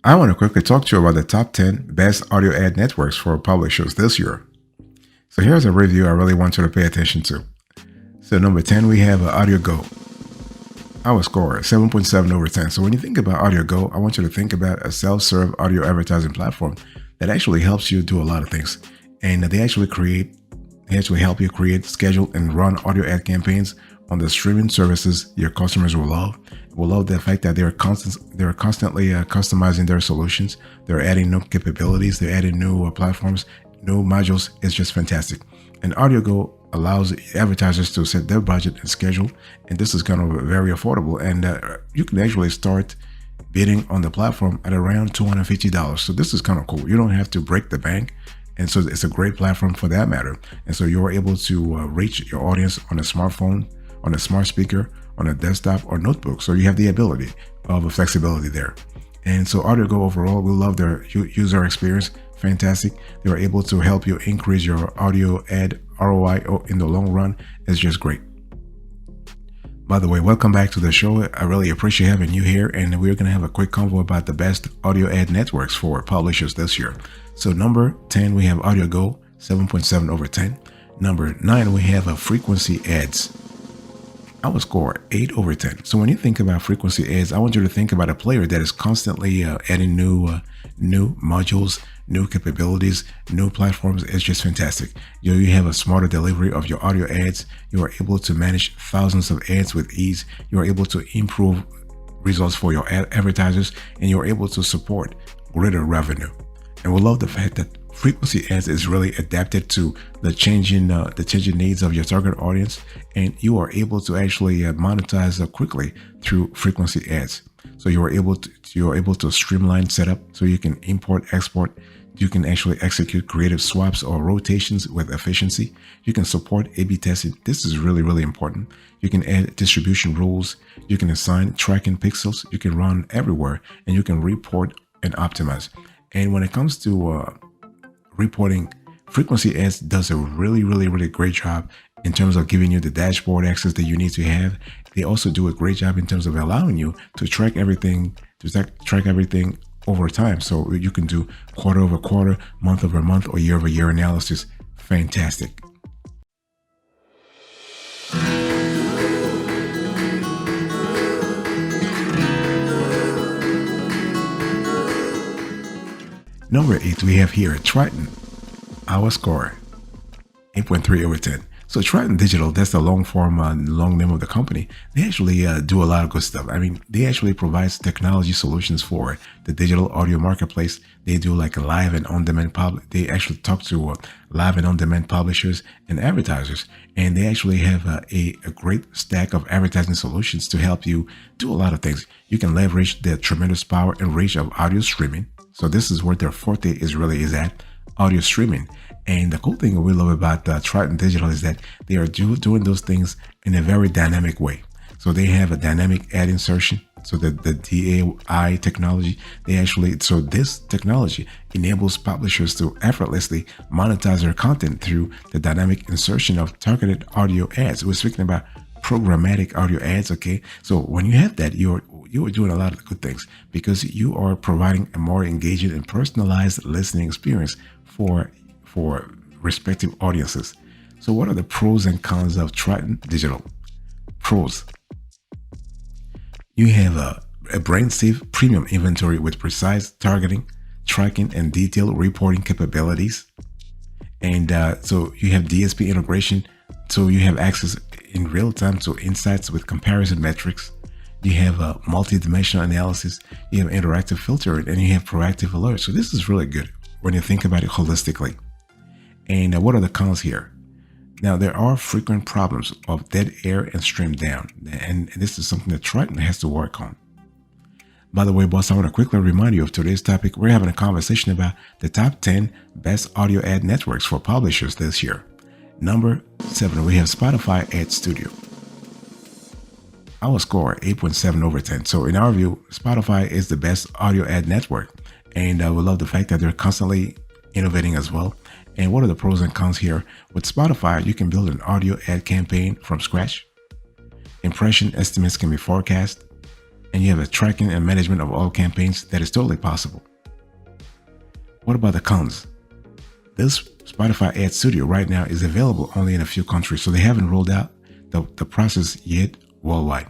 I want to quickly talk to you about the top 10 best audio ad networks for publishers this year. So here's a review I really want you to pay attention to. So number 10, we have AudioGo. Our score, 7.7 over 10. So when you think about AudioGo, I want you to think about a self-serve audio advertising platform that actually helps you do a lot of things. And they actually help you create, schedule, and run audio ad campaigns on the streaming services your customers will love. Will love the fact that they're constantly customizing their solutions. They're adding new capabilities. They're adding new platforms, new modules. It's just fantastic. And AudioGo allows advertisers to set their budget and schedule, and this is kind of very affordable. And you can actually start bidding on the platform at around $250. So this is kind of cool. You don't have to break the bank. And so it's a great platform for that matter. And so you're able to reach your audience on a smartphone, on a smart speaker, on a desktop or notebook. So you have the ability of a flexibility there. And so AudioGo overall, we love their user experience. Fantastic. They are able to help you increase your audio ad ROI in the long run. It's just great. By the way, welcome back to the show. I really appreciate having you here, and we're going to have a quick convo about the best audio ad networks for publishers this year. So number 10, we have AudioGo, 7.7 over 10. Number 9, we have a Frequency Ads. I would score 8 over 10. So when you think about frequency ads, I want you to think about a player that is constantly adding new modules, new capabilities, new platforms. It's just fantastic. You have a smarter delivery of your audio ads. You are able to manage thousands of ads with ease. You are able to improve results for your advertisers, and you are able to support greater revenue. And we love the fact that frequency ads is really adapted to the changing needs of your target audience, and you are able to actually monetize quickly through frequency ads. So you are able to streamline setup, so you can import, export. You can actually execute creative swaps or rotations with efficiency. You can support A/B testing. This is really, really important. You can add distribution rules. You can assign tracking pixels. You can run everywhere, and you can report and optimize. And when it comes to reporting, frequency ads does a really, really, really great job in terms of giving you the dashboard access that you need to have. They also do a great job in terms of allowing you to track everything, over time. So you can do quarter over quarter, month over month, or year over year analysis. Fantastic. Number 8, we have here Triton. Our score, 8.3 over 10. So Triton Digital, that's the long name of the company. They actually do a lot of good stuff. I mean, they actually provide technology solutions for the digital audio marketplace. They do like a live and on-demand They actually talk to live and on-demand publishers and advertisers. And they actually have a great stack of advertising solutions to help you do a lot of things. You can leverage the tremendous power and reach of audio streaming. So this is where their forte is at, audio streaming. And the cool thing we love about Triton Digital is that they are doing those things in a very dynamic way. So they have a dynamic ad insertion. So the DAI technology, so this technology enables publishers to effortlessly monetize their content through the dynamic insertion of targeted audio ads. We're speaking about programmatic audio ads, okay? So when you have that, you are doing a lot of good things because you are providing a more engaging and personalized listening experience for respective audiences. So what are the pros and cons of Triton Digital? Pros. You have a brain-safe premium inventory with precise targeting, tracking, and detailed reporting capabilities. And so you have DSP integration. So you have access in real time to insights with comparison metrics. You have a multi-dimensional analysis. You have interactive filtering, and you have proactive alerts. So this is really good when you think about it holistically. And what are the cons here? Now, there are frequent problems of dead air and stream down, and this is something that Triton has to work on. By the way, boss, I want to quickly remind you of today's topic. We're having a conversation about the top 10 best audio ad networks for publishers this year. Number 7, we have Spotify Ad Studio. Our score, 8.7 over 10. So in our view, Spotify is the best audio ad network. And we love the fact that they're constantly innovating as well. And what are the pros and cons here? With Spotify, you can build an audio ad campaign from scratch. Impression estimates can be forecast. and you have a tracking and management of all campaigns that is totally possible. What about the cons? This Spotify Ad Studio right now is available only in a few countries, so they haven't rolled out the process yet worldwide.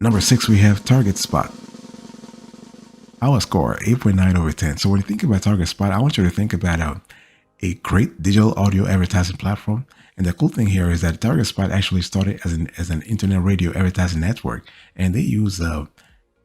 Number 6, we have Target Spot. Our score 8.9 over 10. So when you think about Target Spot, I want you to think about a great digital audio advertising platform. And the cool thing here is that Target Spot actually started as an internet radio advertising network, and they use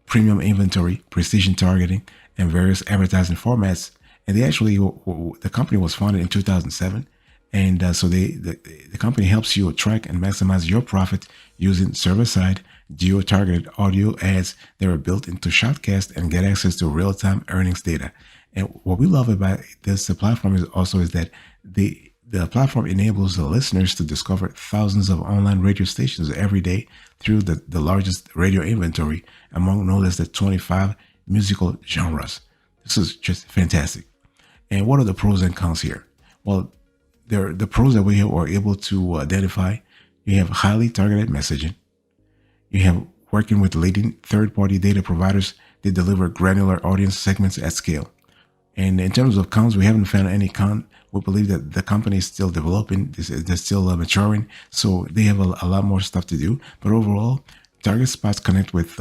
premium inventory, precision targeting, and various advertising formats. And they actually, the company was founded in 2007. And so the company helps you track and maximize your profit using server-side geo-targeted audio ads that are built into Shotcast and get access to real-time earnings data. And what we love about this platform is that the platform enables the listeners to discover thousands of online radio stations every day through the largest radio inventory among no less than 25 musical genres. This is just fantastic. And what are the pros and cons here? Well, the pros that we are able to identify: you have highly targeted messaging. You have working with leading third-party data providers. They deliver granular audience segments at scale. And in terms of cons, we haven't found any con. We believe that the company is still developing, they're still maturing, so they have a lot more stuff to do. But overall, Target Spots connect with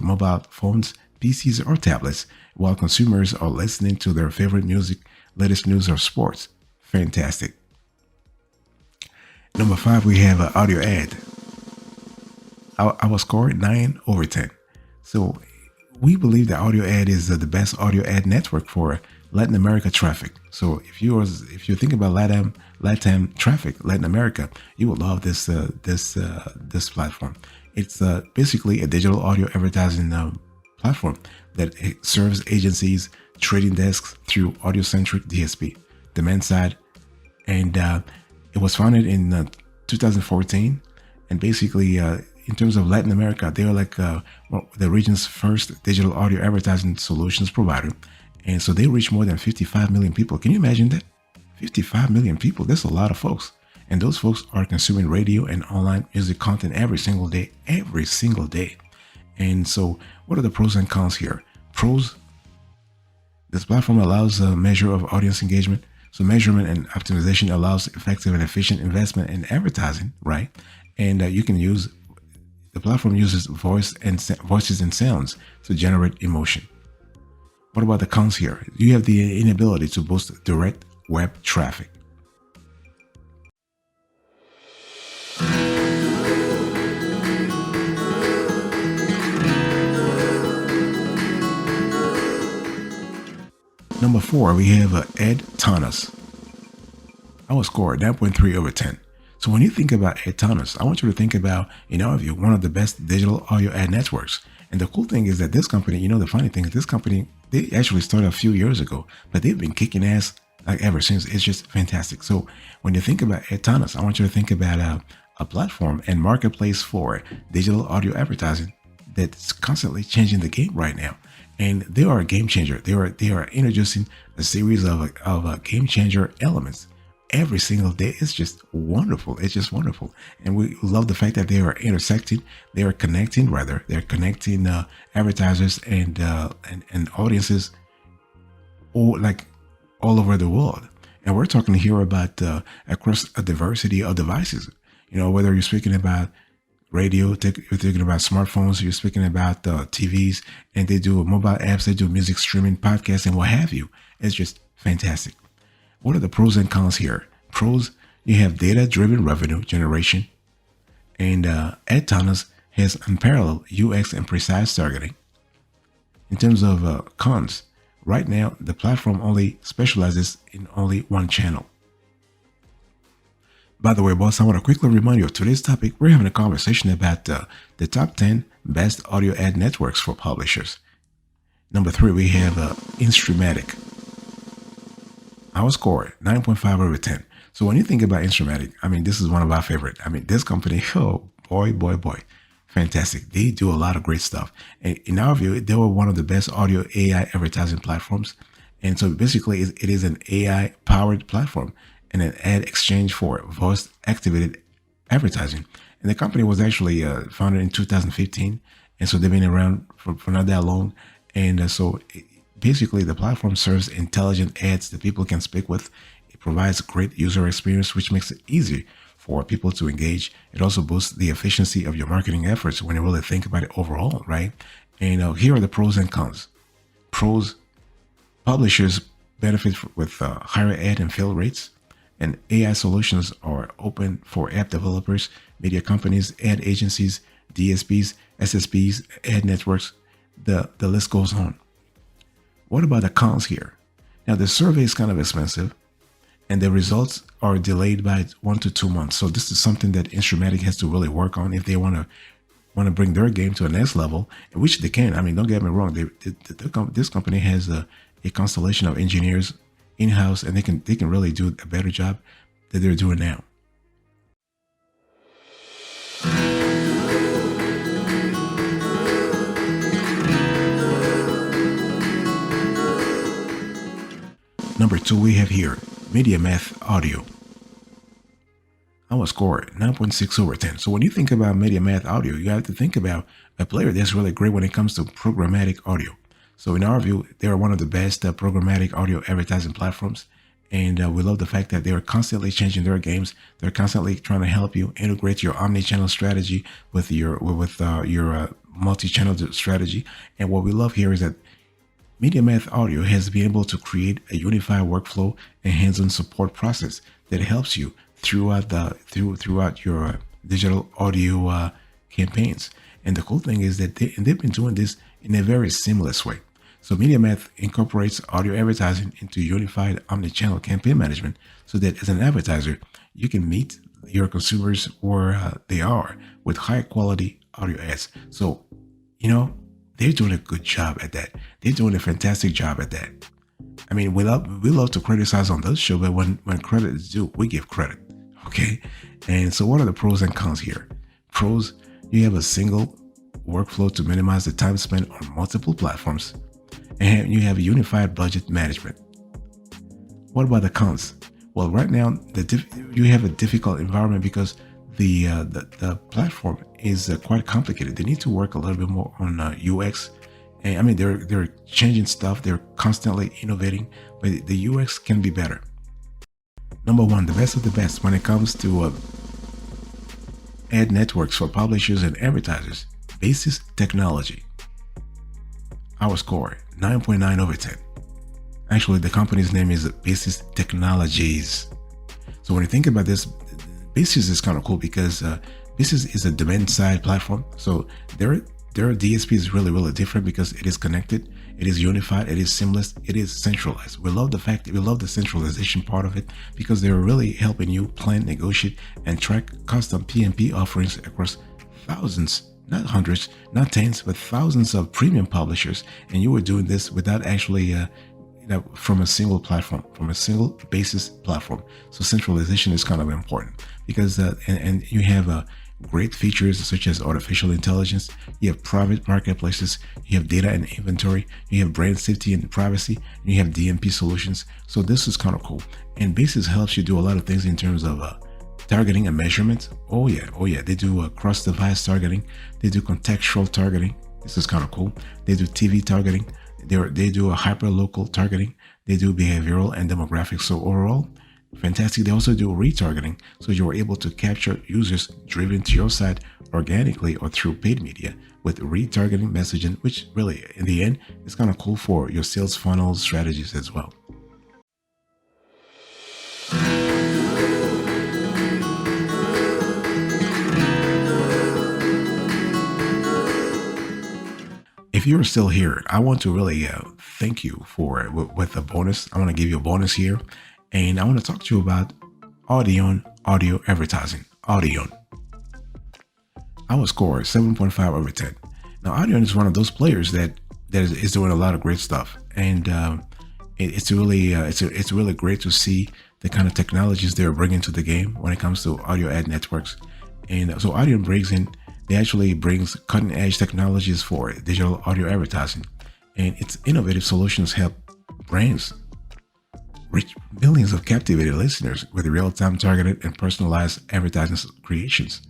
mobile phones, PCs, or tablets, while consumers are listening to their favorite music, latest news, or sports. Fantastic. Number 5, we have an audio ad. Our score 9 over 10. So we believe that audio ad is the best audio ad network for Latin America traffic. So if you think about LATAM traffic, Latin America, you will love this platform. It's basically a digital audio advertising platform that serves agencies, trading desks through audio-centric DSP, demand side, and it was founded in 2014. And basically, in terms of Latin America, they are like the region's first digital audio advertising solutions provider. And so they reach more than 55 million people. Can you imagine that? 55 million people. That's a lot of folks. And those folks are consuming radio and online music content every single day. And so what are the pros and cons here? Pros: this platform allows a measure of audience engagement. So measurement and optimization allows effective and efficient investment in advertising, right? And the platform uses voices and sounds to generate emotion. What about the cons here? You have the inability to boost direct web traffic. Number 4, we have AdTonos. Our score 9.3 over 10. So when you think about AdTonos, I want you to think about, in our view, one of the best digital audio ad networks. And the cool thing is that this company, the funny thing is this company, they actually started a few years ago, but they've been kicking ass like ever since. It's just fantastic. So when you think about AdTonos, I want you to think about a platform and marketplace for digital audio advertising that's constantly changing the game right now. And they are a game changer. They are introducing a series of game changer elements every single day. It's just wonderful. It's just wonderful. And we love the fact that they are intersecting. They're connecting advertisers and audiences all over the world. And we're talking here about across a diversity of devices. Whether you're speaking about radio, you're thinking about smartphones, you're speaking about TVs, and they do mobile apps, they do music streaming, podcasts, and what have you. It's just fantastic. What are the pros and cons here? Pros: you have data-driven revenue generation, and AdTonos has unparalleled UX and precise targeting. In terms of cons, right now the platform only specializes in only one channel. By the way, boss, I want to quickly remind you of today's topic. We're having a conversation about the top 10 best audio ad networks for publishers. Number 3, we have Instrumatic. Our score 9.5 over 10. So when you think about Instrumatic, this is one of our favorite. This company, oh boy, fantastic. They do a lot of great stuff. And in our view, they were one of the best audio AI advertising platforms. And so basically, it is an AI powered platform and an ad exchange for voice activated advertising. And the company was actually founded in 2015. And so they've been around for not that long. And basically, the platform serves intelligent ads that people can speak with. It provides great user experience, which makes it easy for people to engage. It also boosts the efficiency of your marketing efforts when you really think about it overall, right? And here are the pros and cons. Pros: publishers benefit with higher ad and fill rates, and AI solutions are open for app developers, media companies, ad agencies, DSPs, SSPs, ad networks. The list goes on. What about the cons here? Now, the survey is kind of expensive, and the results are delayed by 1 to 2 months. So this is something that Instrumatic has to really work on if they want to bring their game to a next level, which they can. I mean, don't get me wrong. This company has a constellation of engineers in-house, and they can really do a better job that they're doing now. Number 2, we have here MediaMath Audio. Our score 9.6 over 10. So when you think about MediaMath Audio, you have to think about a player that's really great when it comes to programmatic audio. So in our view, they are one of the best programmatic audio advertising platforms. And we love the fact that they are constantly changing their games. They're constantly trying to help you integrate your omni-channel strategy with your multi-channel strategy. And what we love here is that MediaMath Audio has been able to create a unified workflow and hands-on support process that helps you throughout your digital audio campaigns. And the cool thing is that they've been doing this in a very seamless way. So MediaMath incorporates audio advertising into unified omni-channel campaign management so that as an advertiser, you can meet your consumers where they are with high quality audio ads. So, they're doing a good job at that. They're doing a fantastic job at that. I mean, we love to criticize on this show, but when credit is due, we give credit. Okay. And so what are the pros and cons here? Pros: you have a single workflow to minimize the time spent on multiple platforms, and you have a unified budget management. What about the cons? Well, right now, you have a difficult environment because the platform is quite complicated. They need to work a little bit more on UX. And I mean, they're changing stuff. They're constantly innovating, but the UX can be better. Number 1, the best of the best when it comes to ad networks for publishers and advertisers: Basis Technology. Our score 9.9 over 10. Actually, the company's name is Basis Technologies. So when you think about this, Basis is kind of cool because Basis is a demand-side platform. So their DSP is really, really different because it is connected, it is unified, it is seamless, it is centralized. We love the centralization part of it because they're really helping you plan, negotiate, and track custom PMP offerings across thousands, not hundreds, not tens, but thousands of premium publishers. And you were doing this without actually from a single platform, from a single basis platform. So centralization is kind of important because and you have great features such as artificial intelligence. You have private marketplaces, you have data and inventory, you have brand safety and privacy, and you have DMP solutions. So this is kind of cool. And Basis helps you do a lot of things in terms of targeting and measurement. Oh yeah, they do cross-device targeting, they do contextual targeting. This is kind of cool. They do TV targeting, they do a hyper-local targeting, they do behavioral and demographics. So overall, fantastic. They also do retargeting, so you're able to capture users driven to your site organically or through paid media with retargeting messaging, which really in the end is kind of cool for your sales funnel strategies as well. If you're still here, I want to really thank you for with a bonus. I want to give you a bonus here, and I want to talk to you about Audion audio advertising. Audion. Our score is 7.5 over 10. Now, Audion is one of those players that is doing a lot of great stuff, and it's really great to see the kind of technologies they're bringing to the game when it comes to audio ad networks. And so Audion actually brings cutting edge technologies for digital audio advertising, and its innovative solutions help brands reach millions of captivated listeners with real-time targeted and personalized advertising creations.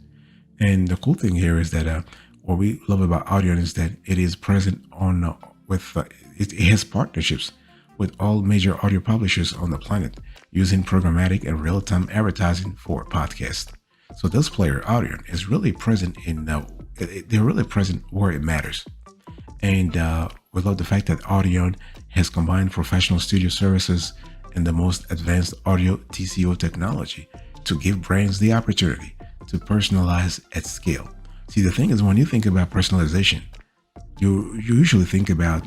And the cool thing here is that what we love about Audion is that it is present on with it has partnerships with all major audio publishers on the planet using programmatic and real-time advertising for podcasts. So this player Audion is really present in they're really present where it matters. And we love the fact that Audion has combined professional studio services and the most advanced audio TCO technology to give brands the opportunity to personalize at scale. See, the thing is, when you think about personalization, you usually think about,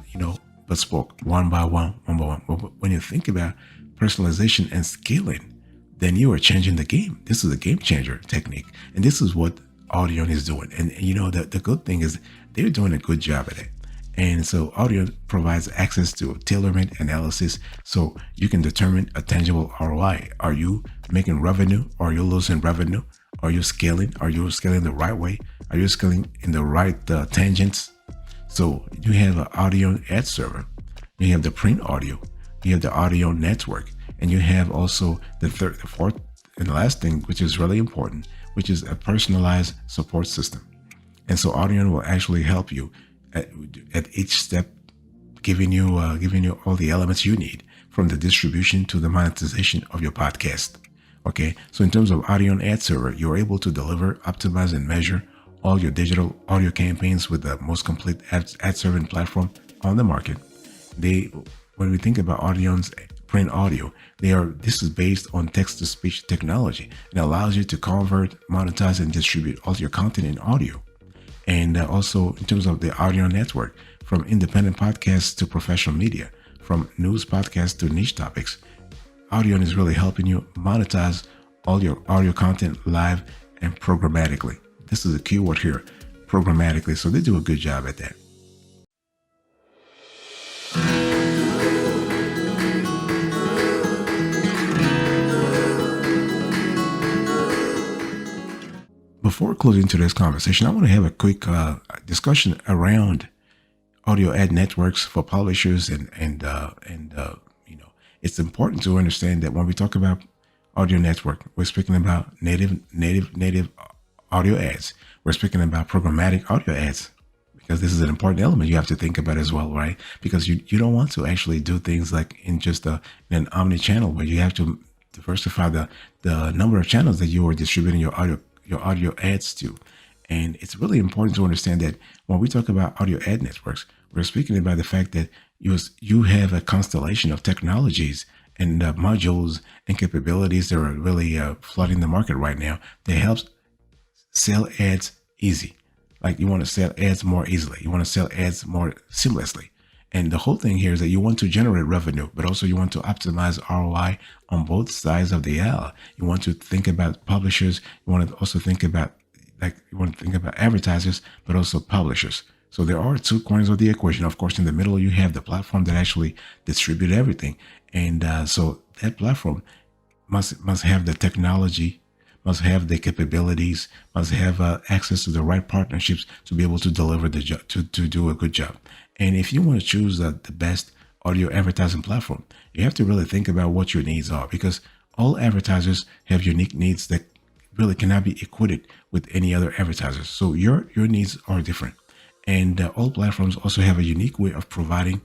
bespoke, one by one, one by one. But when you think about personalization and scaling, then you are changing the game. This is a game changer technique. And this is what Audion is doing. And the good thing is they're doing a good job at it. And so Audion provides access to tailor-made analysis so you can determine a tangible ROI. Are you making revenue? Are you losing revenue? Are you scaling? Are you scaling the right way? Are you scaling in the right tangents? So you have an Audion ad server, you have the print audio, you have the Audion network, and you have also the third, the fourth, and the last thing, which is really important, which is a personalized support system. And so Audion will actually help you at each step, giving you all the elements you need, from the distribution to the monetization of your podcast. Okay, so in terms of Audion ad server, you're able to deliver, optimize, and measure all your digital audio campaigns with the most complete ad serving platform on the market. When we think about Audion's print audio, this is based on text-to-speech technology. It allows you to convert, monetize, and distribute all your content in audio. And also in terms of the Audion network, from independent podcasts to professional media, from news podcasts to niche topics, Audion is really helping you monetize all your audio content live and programmatically. This is a keyword here, programmatically. So they do a good job at that. Before closing today's conversation, I want to have a quick discussion around audio ad networks for publishers, and it's important to understand that when we talk about audio network, we're speaking about native audio ads. We're speaking about programmatic audio ads, because this is an important element you have to think about as well, right? Because you don't want to actually do things like in just in an omni-channel, where you have to diversify the number of channels that you are distributing your audio ads to. And it's really important to understand that when we talk about audio ad networks, we're speaking about the fact that you have a constellation of technologies and modules and capabilities that are really flooding the market right now that helps sell ads easy. Like, you want to sell ads more easily. You want to sell ads more seamlessly. And the whole thing here is that you want to generate revenue, but also you want to optimize ROI on both sides of the aisle. You want to think about publishers. You want to also think about advertisers, but also publishers. So there are two coins of the equation. Of course, in the middle, you have the platform that actually distribute everything. And so that platform must have the technology, must have the capabilities, must have access to the right partnerships to be able to deliver the job, to do a good job. And if you want to choose the best audio advertising platform, you have to really think about what your needs are, because all advertisers have unique needs that really cannot be equated with any other advertisers. So your needs are different. And all platforms also have a unique way of providing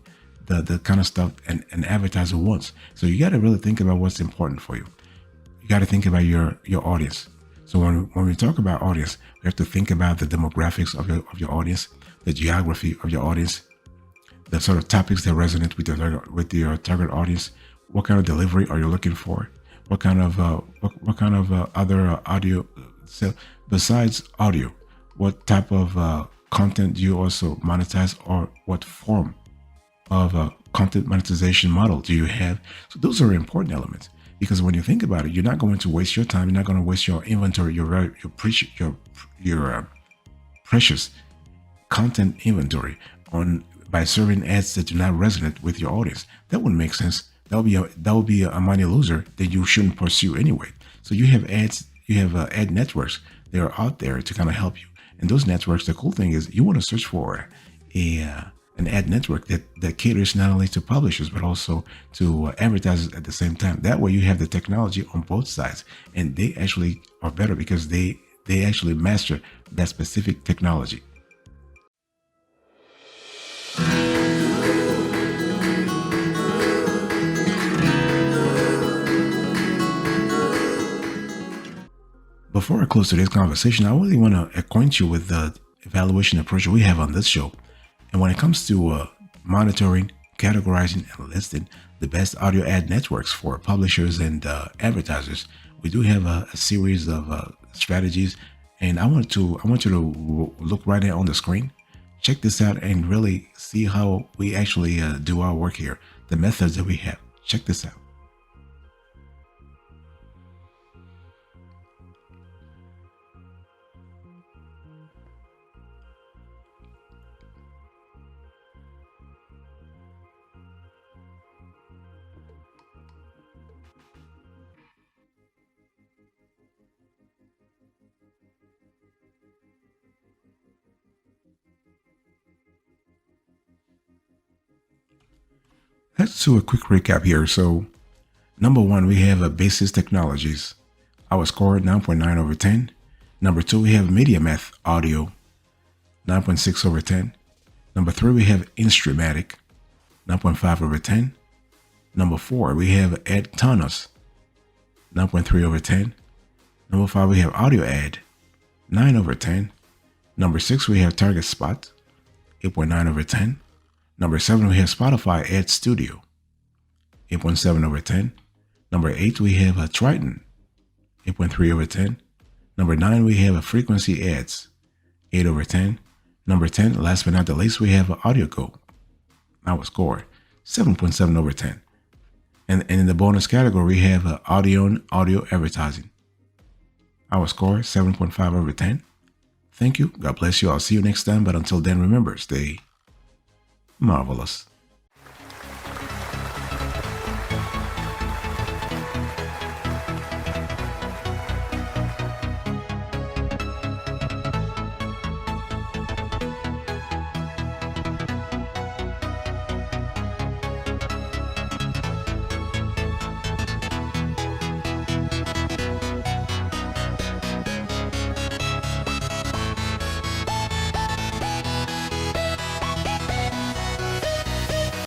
the kind of stuff an advertiser wants. So you got to really think about what's important for you. You got to think about your audience. So when we talk about audience, we have to think about the demographics of your audience, the geography of your audience, the sort of topics that resonate with your target audience. What kind of delivery are you looking for? What kind of other audio? So besides audio, what type of content do you also monetize, or what form of content monetization model do you have? So those are important elements, because when you think about it, you're not going to waste your time. You're not going to waste your inventory, your precious content inventory by serving ads that do not resonate with your audience. That wouldn't make sense. That would be a money loser that you shouldn't pursue anyway. So you have ads, you have ad networks that are out there to kind of help you. And those networks, the cool thing is you want to search for a an ad network that caters not only to publishers but also to advertisers at the same time. That way, you have the technology on both sides, and they actually are better because they actually master that specific technology. Before I close today's conversation, I really want to acquaint you with the evaluation approach we have on this show. And when it comes to monitoring, categorizing, and listing the best audio ad networks for publishers and advertisers, we do have a series of strategies. And I want you to look right there on the screen. Check this out and really see how we actually do our work here. The methods that we have. Check this out. Let's do a quick recap here. So, number one, we have Basis Technologies. Our score 9.9 over 10. Number two, we have MediaMath Audio, 9.6 over 10. Number three, we have Instrumatic, 9.5 over 10. Number four, we have AdTonos, 9.3 over 10. Number five, we have Audio Ad, 9 over 10. Number six, we have Target Spot, 8.9 over 10. Number seven, we have Spotify Ad Studio, 8.7 over 10. Number eight, we have a Triton, 8.3 over 10. Number nine, we have a Frequency Ads, 8 over 10. Number 10, last but not the least, we have AudioGo. Our score, 7.7 over 10. And in the bonus category, we have Audio Advertising. Our score, 7.5 over 10. Thank you. God bless you. I'll see you next time. But until then, remember, stay marvelous.